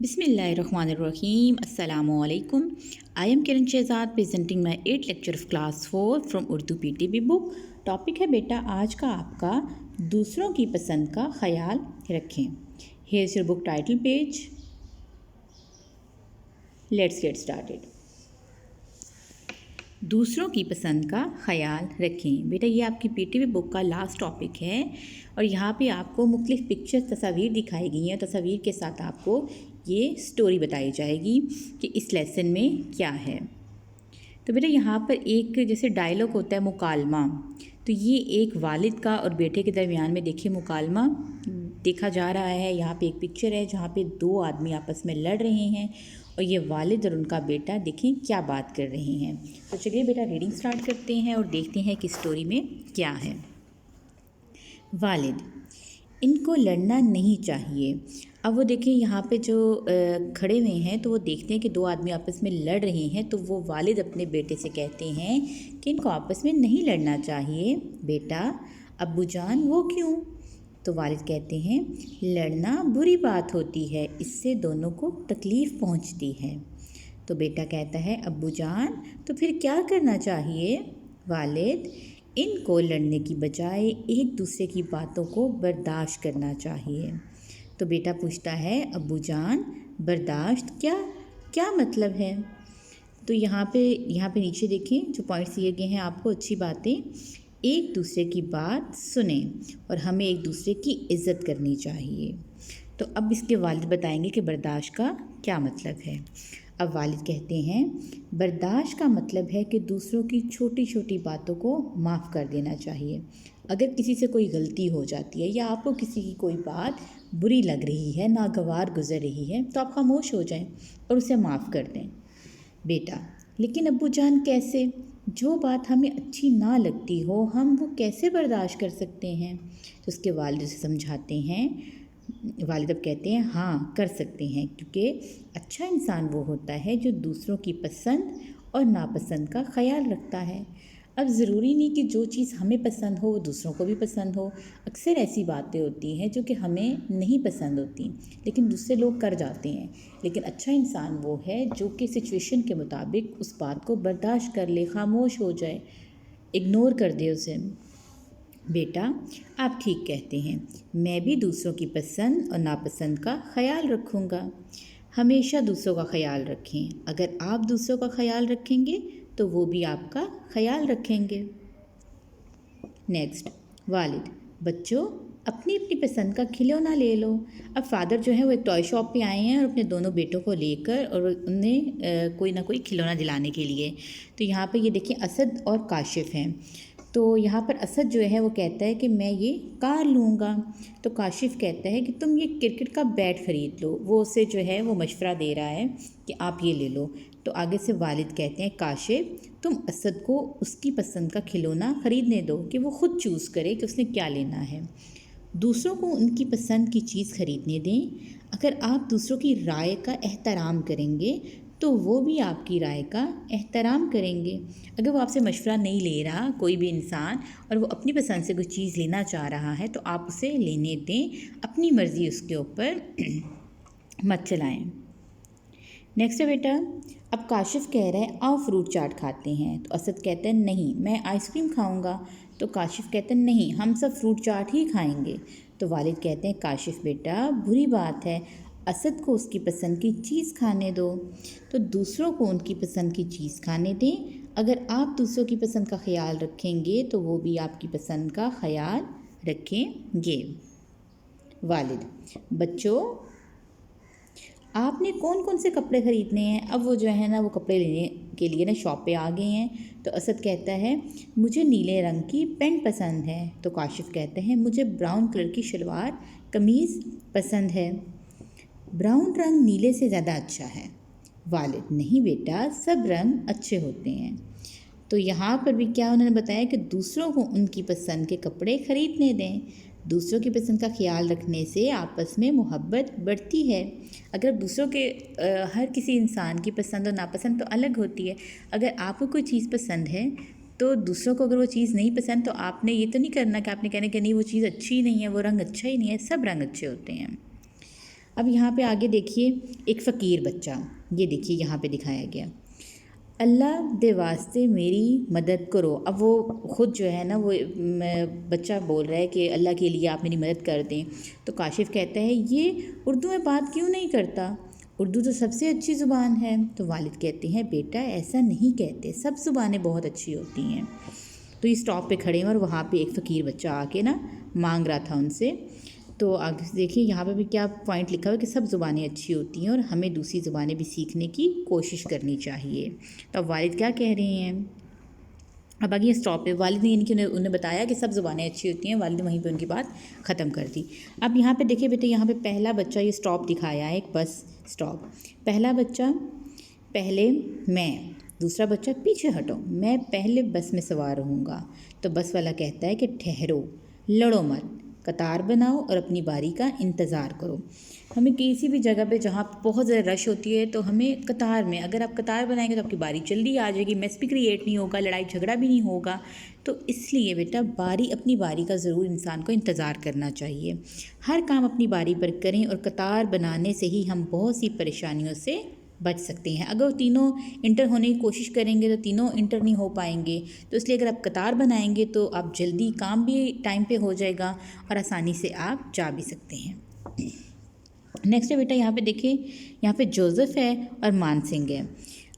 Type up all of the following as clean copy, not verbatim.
Bismillahirrahmanirrahim. Assalamu alaikum. I am Kiran Shehzad presenting my 8th lecture of class 4 from Urdu PTB book. Topic है बेटा आज का आपका दूसरों की पसंद का ख्याल रखें. Here's your book title page. Let's get started. दूसरों की पसंद का ख्याल रखें. बेटा ये आपकी पीटीवी बुक का लास्ट टॉपिक है और यहाँ पे आपको मुख्तलिफ पिक्चर तस्वीर दिखाई गई हैं. तस्वीर के साथ आपको ये स्टोरी बताई जाएगी कि इस लेसन में क्या है. तो बेटा यहाँ पर एक जैसे डायलॉग होता है मुकालमा, तो ये एक वालिद का और बेटे के दरमियान में देखिए मुकालमा देखा जा रहा है. यहाँ पे एक पिक्चर है जहाँ पे दो आदमी आपस में लड़ रहे हैं और ये वालिद और उनका बेटा देखें क्या बात कर रहे हैं. तो चलिए बेटा रीडिंग स्टार्ट करते हैं और देखते हैं कि स्टोरी में क्या है. वालिद: इनको लड़ना नहीं चाहिए. अब वो देखें यहाँ पे जो खड़े हुए हैं तो वो देखते हैं कि दो आदमी आपस में लड़ रहे हैं. तो वो वालिद अपने बेटे से कहते हैं कि इनको आपस में नहीं लड़ना चाहिए. बेटा अब्बू जान वो क्यों? तो वालिद कहते हैं लड़ना बुरी बात होती है, इससे दोनों को तकलीफ़ पहुंचती है. तो बेटा कहता है अब्बू जान तो फिर क्या करना चाहिए? वालिद: इनको लड़ने की बजाय एक दूसरे की बातों को बर्दाश्त करना चाहिए. तो बेटा पूछता है अब्बू जान बर्दाश्त क्या क्या मतलब है? तो यहाँ पे नीचे देखें जो पॉइंट्स दिए गए हैं आपको. अच्छी बातें, एक दूसरे की बात सुने और हमें एक दूसरे की इज़्ज़त करनी चाहिए. तो अब इसके वालिद बताएंगे कि बर्दाश्त का क्या मतलब है. अब वालिद कहते हैं बर्दाश्त का मतलब है कि दूसरों की छोटी छोटी बातों को माफ़ कर देना चाहिए. अगर किसी से कोई गलती हो जाती है या आपको किसी की कोई बात बुरी लग रही है, नागवार गुजर रही है, तो आप खामोश हो जाएं और उसे माफ़ कर दें. बेटा लेकिन अब्बू जान कैसे? जो बात हमें अच्छी ना लगती हो हम वो कैसे बर्दाश्त कर सकते हैं? तो उसके वालिद से समझाते हैं. वालिद अब कहते हैं हाँ कर सकते हैं, क्योंकि अच्छा इंसान वो होता है जो दूसरों की पसंद और नापसंद का ख्याल रखता है. अब ज़रूरी नहीं कि जो चीज़ हमें पसंद हो वो दूसरों को भी पसंद हो. अक्सर ऐसी बातें होती हैं जो कि हमें नहीं पसंद होती लेकिन दूसरे लोग कर जाते हैं. लेकिन अच्छा इंसान वो है जो कि सिचुएशन के मुताबिक उस बात को बर्दाश्त कर ले, खामोश हो जाए, इग्नोर कर दे उसे. बेटा आप ठीक कहते हैं, मैं भी दूसरों की पसंद और नापसंद का ख्याल रखूँगा. हमेशा दूसरों का ख्याल रखें. अगर आप दूसरों का ख्याल रखेंगे तो वो भी आपका ख्याल रखेंगे. नेक्स्ट वालिद: बच्चों अपनी अपनी पसंद का खिलौना ले लो. अब फादर जो है वो एक टॉय शॉप पे आए हैं और अपने दोनों बेटों को लेकर और उन्हें कोई ना कोई खिलौना दिलाने के लिए. तो यहाँ पे ये देखिए असद और काशिफ हैं. तो यहाँ पर असद जो है वो कहता है कि मैं ये कार लूँगा. तो काशिफ कहता है कि तुम ये क्रिकेट का बैट ख़रीद लो. वो उसे जो है वो मशवरा दे रहा है कि आप ये ले लो. तो आगे से वालिद कहते हैं काशिफ तुम असद को उसकी पसंद का खिलौना ख़रीदने दो कि वो ख़ुद चूज़ करे कि उसने क्या लेना है. दूसरों को उनकी पसंद की चीज़ ख़रीदने दें. अगर आप दूसरों की राय का एहतराम करेंगे तो वो भी आपकी राय का एहतराम करेंगे. अगर वो आपसे मशवरा नहीं ले रहा कोई भी इंसान और वो अपनी पसंद से कोई चीज़ लेना चाह रहा है तो आप उसे लेने दें, अपनी मर्ज़ी उसके ऊपर मत चलाएं. नेक्स्ट है बेटा, अब काशिफ कह रहा है आओ फ्रूट चाट खाते हैं. तो असद कहता है नहीं मैं आइसक्रीम खाऊंगा. तो काशिफ कहते हैं नहीं हम सब फ्रूट चाट ही खाएंगे. तो वालिद कहते हैं काशिफ बेटा बुरी बात है, असद को उसकी पसंद की चीज़ खाने दो. तो दूसरों को उनकी पसंद की चीज़ खाने दें. अगर आप दूसरों की पसंद का ख्याल रखेंगे तो वो भी आपकी पसंद का ख्याल रखेंगे. वालिद: बच्चों आपने कौन कौन से कपड़े ख़रीदने हैं? अब वो जो है ना वो कपड़े लेने के लिए ना शॉप पे आ गए हैं. तो असद कहता है मुझे नीले रंग की पैंट पसंद है. तो काशिफ कहते हैं मुझे ब्राउन कलर की शलवार कमीज़ पसंद है. ब्राउन रंग नीले से ज़्यादा अच्छा है. वालिद: नहीं बेटा सब रंग अच्छे होते हैं. तो यहाँ पर भी क्या उन्होंने बताया कि दूसरों को उनकी पसंद के कपड़े ख़रीदने दें. दूसरों की पसंद का ख्याल रखने से आपस में मोहब्बत बढ़ती है. अगर दूसरों के हर किसी इंसान की पसंद और नापसंद तो अलग होती है. अगर आपको कोई चीज़ पसंद है तो दूसरों को अगर वो चीज़ नहीं पसंद तो आपने ये तो नहीं करना कि आपने कहना कि नहीं वो चीज़ अच्छी नहीं है, वो रंग अच्छा ही नहीं है. सब रंग अच्छे होते हैं. अब यहाँ पे आगे देखिए एक फ़कीर बच्चा, ये देखिए यहाँ पे दिखाया गया, अल्लाह दे वास्ते मेरी मदद करो। अब वो ख़ुद जो है ना वो बच्चा बोल रहा है कि अल्लाह के लिए आप मेरी मदद कर दें। तो काशिफ़ कहता है ये उर्दू में बात क्यों नहीं करता, उर्दू तो सबसे अच्छी ज़ुबान है। तो वालिद कहते हैं बेटा ऐसा नहीं कहते, सब ज़ुबानें बहुत अच्छी होती हैं। तो ये स्टॉप पे खड़े हैं और वहाँ पे एक फ़कीर बच्चा आके ना मांग रहा था उनसे। तो आगे देखिए यहाँ पे भी क्या पॉइंट लिखा हुआ है कि सब ज़ुबानें अच्छी होती हैं और हमें दूसरी ज़ुबानें भी सीखने की कोशिश करनी चाहिए। तो अब वालिद क्या कह रहे हैं, अब आगे स्टॉप पे वालिद ने यानी कि उन्हें बताया कि सब ज़ुबानें अच्छी होती हैं, वालिद ने वहीं पे उनकी बात ख़त्म कर दी। अब यहाँ पे देखिए बेटे, यहाँ पे पहला बच्चा, ये स्टॉप दिखाया है एक बस स्टॉप, पहला बच्चा पहले मैं, दूसरा बच्चा पीछे हटो, मैं पहले बस में सवार रहूँगा। तो बस वाला कहता है कि ठहरो, लड़ो मत, कतार बनाओ और अपनी बारी का इंतज़ार करो। हमें किसी भी जगह पे जहाँ बहुत ज़्यादा रश होती है तो हमें कतार में, अगर आप कतार बनाएंगे तो आपकी बारी जल्दी आ जाएगी, मेस भी क्रिएट नहीं होगा, लड़ाई झगड़ा भी नहीं होगा। तो इसलिए बेटा अपनी बारी का ज़रूर इंसान को इंतज़ार करना चाहिए। हर काम अपनी बारी पर करें और कतार बनाने से ही हम बहुत सी परेशानियों से बच सकते हैं। अगर तीनों इंटर होने की कोशिश करेंगे तो तीनों इंटर नहीं हो पाएंगे। तो इसलिए अगर आप कतार बनाएंगे तो आप जल्दी काम भी टाइम पे हो जाएगा और आसानी से आप जा भी सकते हैं। नेक्स्ट है बेटा, यहाँ पे देखिए, यहाँ पे जोसेफ है और मानसिंह है।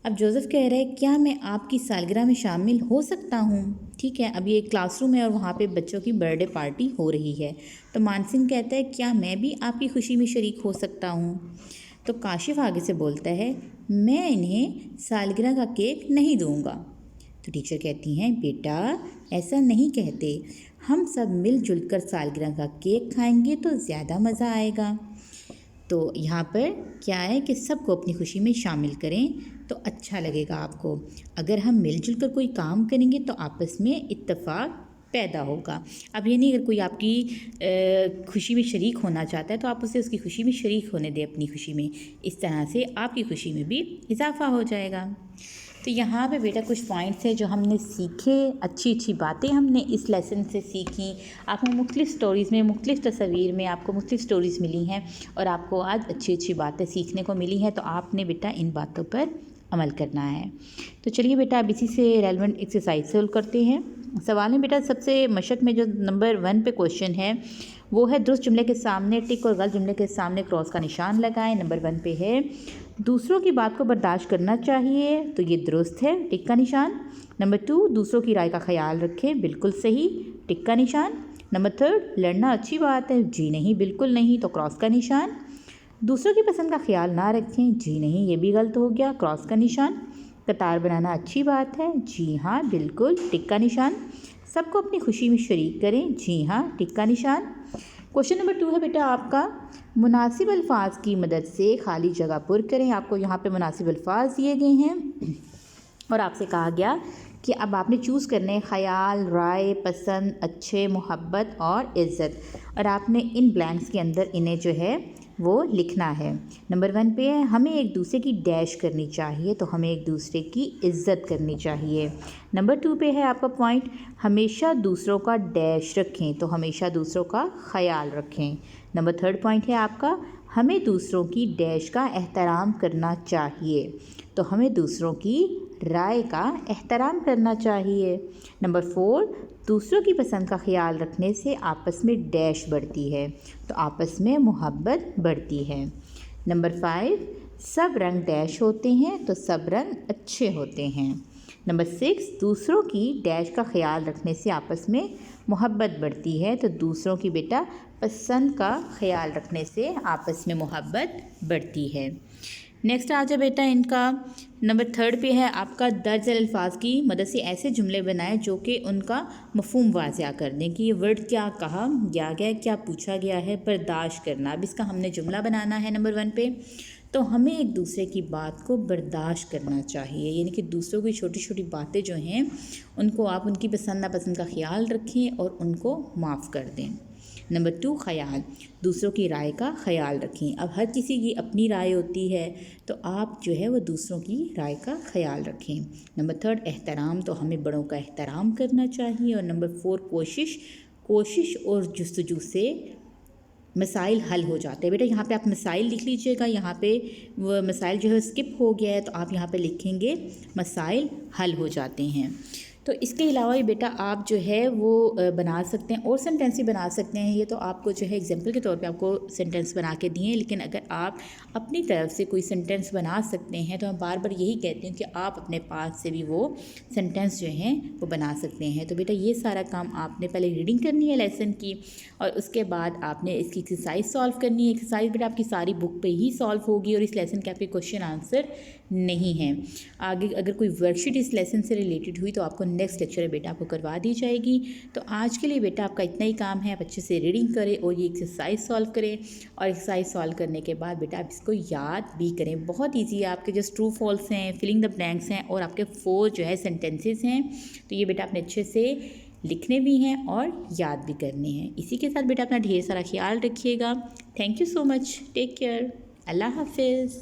अब जोसेफ कह रहे हैं क्या मैं आपकी सालगिरह में शामिल हो सकता हूँ। ठीक है, अब ये क्लासरूम है और वहाँ पे बच्चों की बर्थडे पार्टी हो रही है। तो मानसिंह कहता है क्या मैं भी आपकी खुशी में शरीक हो सकता हूँ। तो काशिफ आगे से बोलता है मैं इन्हें सालगिरह का केक नहीं दूंगा। तो टीचर कहती हैं बेटा ऐसा नहीं कहते, हम सब मिलजुल कर सालगिरह का केक खाएंगे तो ज़्यादा मज़ा आएगा। तो यहाँ पर क्या है कि सबको अपनी खुशी में शामिल करें तो अच्छा लगेगा आपको। अगर हम मिलजुल कर कोई काम करेंगे तो आपस में इत्तेफाक पैदा होगा। अब ये नहीं, अगर कोई आपकी खुशी में शरीक होना चाहता है तो आप उसे उसकी खुशी में शरीक होने दें अपनी खुशी में, इस तरह से आपकी खुशी में भी इजाफ़ा हो जाएगा। तो यहाँ पे बेटा कुछ पॉइंट्स हैं जो हमने सीखे, अच्छी अच्छी बातें हमने इस लेसन से सीखी। आपको मुख्तलिफ़ स्टोरीज़ में, मुख्तलिफ़ तस्वीर में आपको मुख्तलिफ़ स्टोरीज़ मिली हैं और आपको आज अच्छी अच्छी बातें सीखने को मिली हैं। तो आपने बेटा इन बातों पर अमल करना है। तो चलिए बेटा अब इसी से रेलेवेंट एक्सरसाइज सोल्व करते हैं। सवाल में बेटा सबसे मशक में जो नंबर 1 पे क्वेश्चन है वो है दुरुस्त जुमले के सामने टिक और गलत जुमले के सामने क्रॉस का निशान लगाएं। नंबर 1 पे है दूसरों की बात को बर्दाश्त करना चाहिए, तो ये दुरुस्त है, टिक का निशान। नंबर 2 दूसरों की राय का ख्याल रखें, बिल्कुल सही, टिक का निशान। नंबर 3 लड़ना अच्छी बात है, जी नहीं, बिल्कुल नहीं, तो क्रॉस का निशान। दूसरों की पसंद का ख्याल ना रखें, जी नहीं, ये भी गलत हो गया, क्रॉस का निशान। कतार बनाना अच्छी बात है, जी हाँ बिल्कुल, टिक का निशान। सबको अपनी खुशी में शरीक करें, जी हाँ, टिक का निशान। क्वेश्चन नंबर 2 है बेटा आपका मुनासिब अल्फाज की मदद से खाली जगह पुर करें। आपको यहाँ पे मुनासिब अल्फाज दिए गए हैं और आपसे कहा गया कि अब आपने चूज़ करने ख्याल, राय, पसंद, अच्छे, मोहब्बत और इज़्ज़त, और आपने इन ब्लैंक्स के अंदर इन्हें जो है वो लिखना है। नंबर 1 पे है हमें एक दूसरे की डैश करनी चाहिए, तो हमें एक दूसरे की इज़्ज़त करनी चाहिए। नंबर 2 पे है आपका पॉइंट हमेशा दूसरों का डैश रखें, तो हमेशा दूसरों का ख्याल रखें। नंबर 3 पॉइंट है आपका हमें दूसरों की डैश का एहतराम करना चाहिए, तो हमें दूसरों की राय का एहतराम करना चाहिए। नंबर 4 दूसरों की पसंद का ख्याल रखने से आपस में डैश बढ़ती है, तो आपस में मोहब्बत बढ़ती है। नंबर 5 सब रंग डैश होते हैं, तो सब रंग अच्छे होते हैं। नंबर 6 दूसरों की डैश का ख्याल रखने से आपस में मोहब्बत बढ़ती है, तो दूसरों की बेटा पसंद का ख्याल रखने से आपस में मोहब्बत बढ़ती है। नेक्स्ट आ जाए बेटा इनका नंबर 3 पे है आपका दर्ज अल्फाज की मदद से ऐसे जुमले बनाएं जो कि उनका मफहूम वाज़िया कर दें कि ये वर्ड क्या कहा गया है, क्या पूछा गया है। बर्दाश्त करना, अब इसका हमने जुमला बनाना है नंबर 1 पे। तो हमें एक दूसरे की बात को बर्दाश्त करना चाहिए, यानी कि दूसरों की छोटी छोटी बातें जो हैं उनको आप उनकी पसंद नापसंद का ख्याल रखें और उनको माफ़ कर दें। नंबर 2 ख्याल, दूसरों की राय का ख्याल रखें। अब हर किसी की अपनी राय होती है, तो आप जो है वो दूसरों की राय का ख्याल रखें। नंबर 3 एहतराम, तो हमें बड़ों का एहतराम करना चाहिए। और नंबर 4 कोशिश और जुस्तजू से मसाइल हल हो जाते हैं। बेटा यहाँ पे आप मसाइल लिख लीजिएगा, यहाँ पे वो मसाइल जो है स्किप हो गया है तो आप यहाँ पे लिखेंगे मसाइल हल हो जाते हैं। तो इसके अलावा भी बेटा आप जो है वो बना सकते हैं और सेंटेंस भी बना सकते हैं। ये तो आपको जो है एग्जांपल के तौर पे आपको सेंटेंस बना के दिए हैं, लेकिन अगर आप अपनी तरफ से कोई सेंटेंस बना सकते हैं तो मैं बार बार यही कहती हूँ कि आप अपने पास से भी वो सेंटेंस जो हैं वो बना सकते हैं। तो बेटा ये सारा काम आपने पहले रीडिंग करनी है लेसन की, और उसके बाद आपने इसकी एक्सरसाइज सॉल्व करनी है। एक्सरसाइज बेटा आपकी सारी बुक पे ही सॉल्व होगी और इस लेसन के आपके क्वेश्चन आंसर नहीं हैं। आगे अगर कोई वर्कशीट इस लेसन से रिलेटेड हुई तो आपको नेक्स्ट लेक्चर में बेटा आपको करवा दी जाएगी। तो आज के लिए बेटा आपका इतना ही काम है, आप अच्छे से रीडिंग करें और ये एक्सरसाइज सॉल्व करें, और एक्सरसाइज सॉल्व करने के बाद बेटा आप इसको याद भी करें। बहुत ईजी है, आपके जो ट्रू फॉल्स हैं, फिलिंग द ब्लैंक्स हैं और आपके 4 जो है सेंटेंसेस हैं, तो ये बेटा आपने अच्छे से लिखने भी हैं और याद भी करने हैं। इसी के साथ बेटा अपना ढेर सारा ख्याल रखिएगा। Thank you so much, take care, अल्लाह हाफिज़।